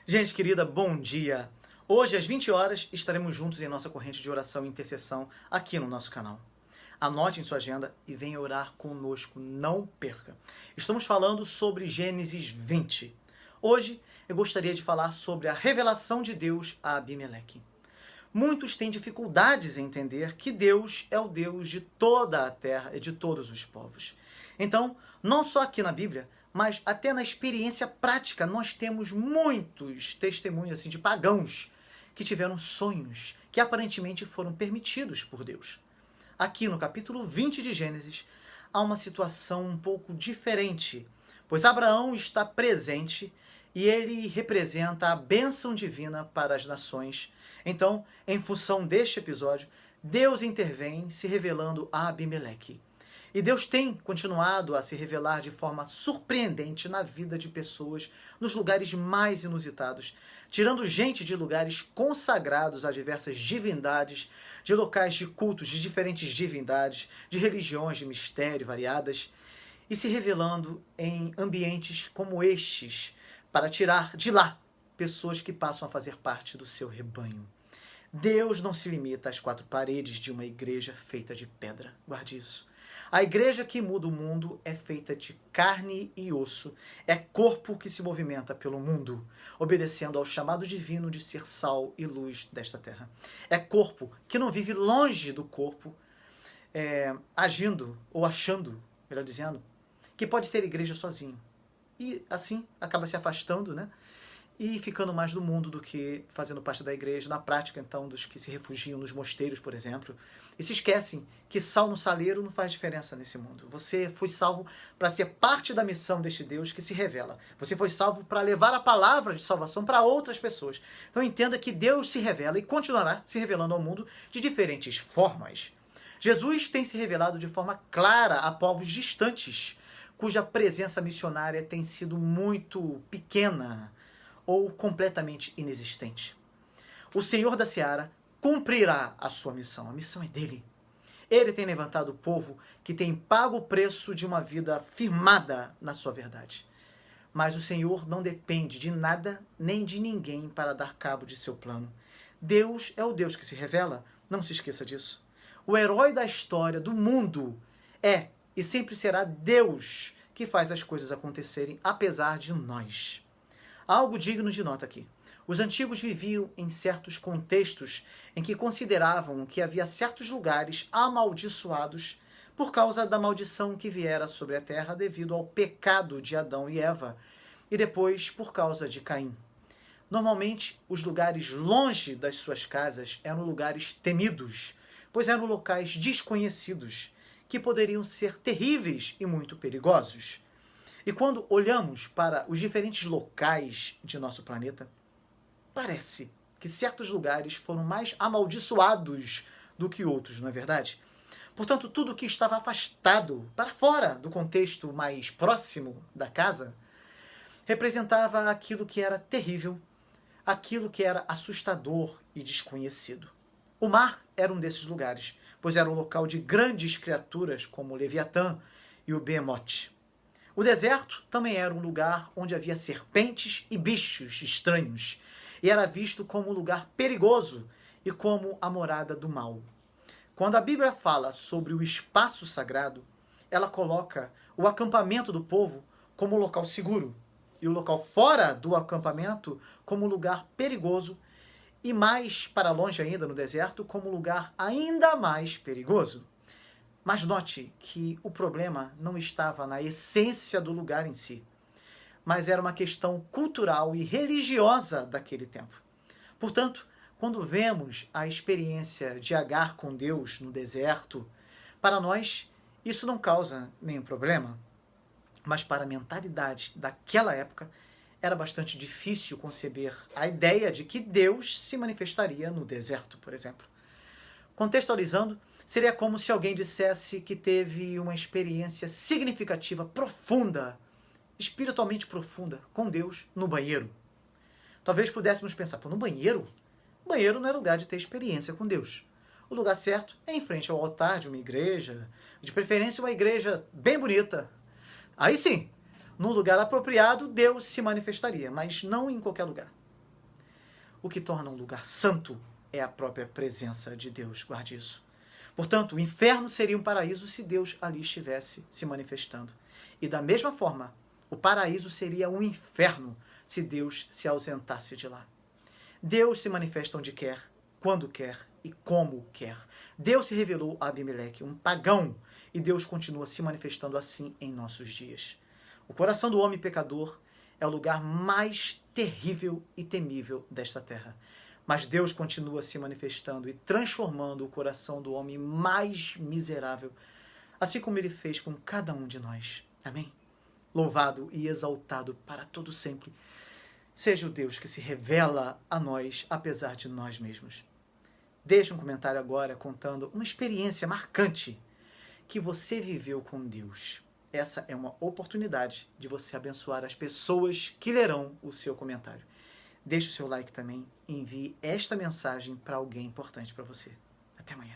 Gente querida, bom dia! Hoje, às 20 horas, estaremos juntos em nossa corrente de oração e intercessão aqui no nosso canal. Anote em sua agenda e venha orar conosco, não perca. Estamos falando sobre Gênesis 20. Hoje, eu gostaria de falar sobre a revelação de Deus a Abimeleque. Muitos têm dificuldades em entender que Deus é o Deus de toda a terra e de todos os povos. Então, não só aqui na Bíblia, mas até na experiência prática, nós temos muitos testemunhos de pagãos que tiveram sonhos que aparentemente foram permitidos por Deus. Aqui no capítulo 20 de Gênesis, há uma situação um pouco diferente, pois Abraão está presente e ele representa a bênção divina para as nações. Então, em função deste episódio, Deus intervém se revelando a Abimeleque. E Deus tem continuado a se revelar de forma surpreendente na vida de pessoas nos lugares mais inusitados, tirando gente de lugares consagrados a diversas divindades, de locais de cultos de diferentes divindades, de religiões de mistério variadas, e se revelando em ambientes como estes, para tirar de lá pessoas que passam a fazer parte do seu rebanho. Deus não se limita às quatro paredes de uma igreja feita de pedra. Guarde isso. A igreja que muda o mundo é feita de carne e osso. É corpo que se movimenta pelo mundo, obedecendo ao chamado divino de ser sal e luz desta terra. É corpo que não vive longe do corpo, agindo ou achando, melhor dizendo, que pode ser igreja sozinho. E assim acaba se afastando, né? E ficando mais no mundo do que fazendo parte da igreja, na prática, então, dos que se refugiam nos mosteiros, por exemplo. E se esquecem que sal no saleiro não faz diferença nesse mundo. Você foi salvo para ser parte da missão deste Deus que se revela. Você foi salvo para levar a palavra de salvação para outras pessoas. Então entenda que Deus se revela e continuará se revelando ao mundo de diferentes formas. Jesus tem se revelado de forma clara a povos distantes, cuja presença missionária tem sido muito pequena ou completamente inexistente. O Senhor da Seara cumprirá a sua missão. A missão é dele. Ele tem levantado o povo que tem pago o preço de uma vida firmada na sua verdade. Mas o Senhor não depende de nada nem de ninguém para dar cabo de seu plano. Deus é o Deus que se revela. Não se esqueça disso. O herói da história do mundo é e sempre será Deus que faz as coisas acontecerem apesar de nós. Algo digno de nota aqui. Os antigos viviam em certos contextos em que consideravam que havia certos lugares amaldiçoados por causa da maldição que viera sobre a terra devido ao pecado de Adão e Eva e depois por causa de Caim. Normalmente, os lugares longe das suas casas eram lugares temidos, pois eram locais desconhecidos que poderiam ser terríveis e muito perigosos. E quando olhamos para os diferentes locais de nosso planeta, parece que certos lugares foram mais amaldiçoados do que outros, não é verdade? Portanto, tudo que estava afastado, para fora do contexto mais próximo da casa, representava aquilo que era terrível, aquilo que era assustador e desconhecido. O mar era um desses lugares, pois era um local de grandes criaturas como o Leviatã e o Behemoth. O deserto também era um lugar onde havia serpentes e bichos estranhos, e era visto como um lugar perigoso e como a morada do mal. Quando a Bíblia fala sobre o espaço sagrado, ela coloca o acampamento do povo como um local seguro, e o local fora do acampamento como um lugar perigoso, e mais para longe ainda no deserto como um lugar ainda mais perigoso. Mas note que o problema não estava na essência do lugar em si, mas era uma questão cultural e religiosa daquele tempo. Portanto, quando vemos a experiência de Agar com Deus no deserto, para nós isso não causa nenhum problema, mas para a mentalidade daquela época era bastante difícil conceber a ideia de que Deus se manifestaria no deserto, por exemplo. Contextualizando, seria como se alguém dissesse que teve uma experiência significativa, profunda, espiritualmente profunda, com Deus no banheiro. Talvez pudéssemos pensar, no banheiro? O banheiro não é lugar de ter experiência com Deus. O lugar certo é em frente ao altar de uma igreja, de preferência uma igreja bem bonita. Aí sim, num lugar apropriado, Deus se manifestaria, mas não em qualquer lugar. O que torna um lugar santo é a própria presença de Deus. Guarde isso. Portanto, o inferno seria um paraíso se Deus ali estivesse se manifestando. E da mesma forma, o paraíso seria um inferno se Deus se ausentasse de lá. Deus se manifesta onde quer, quando quer e como quer. Deus se revelou a Abimeleque, um pagão, e Deus continua se manifestando assim em nossos dias. O coração do homem pecador é o lugar mais terrível e temível desta terra. Mas Deus continua se manifestando e transformando o coração do homem mais miserável, assim como Ele fez com cada um de nós. Amém? Louvado e exaltado para todo sempre seja o Deus que se revela a nós, apesar de nós mesmos. Deixe um comentário agora contando uma experiência marcante que você viveu com Deus. Essa é uma oportunidade de você abençoar as pessoas que lerão o seu comentário. Deixe o seu like também e envie esta mensagem para alguém importante para você. Até amanhã.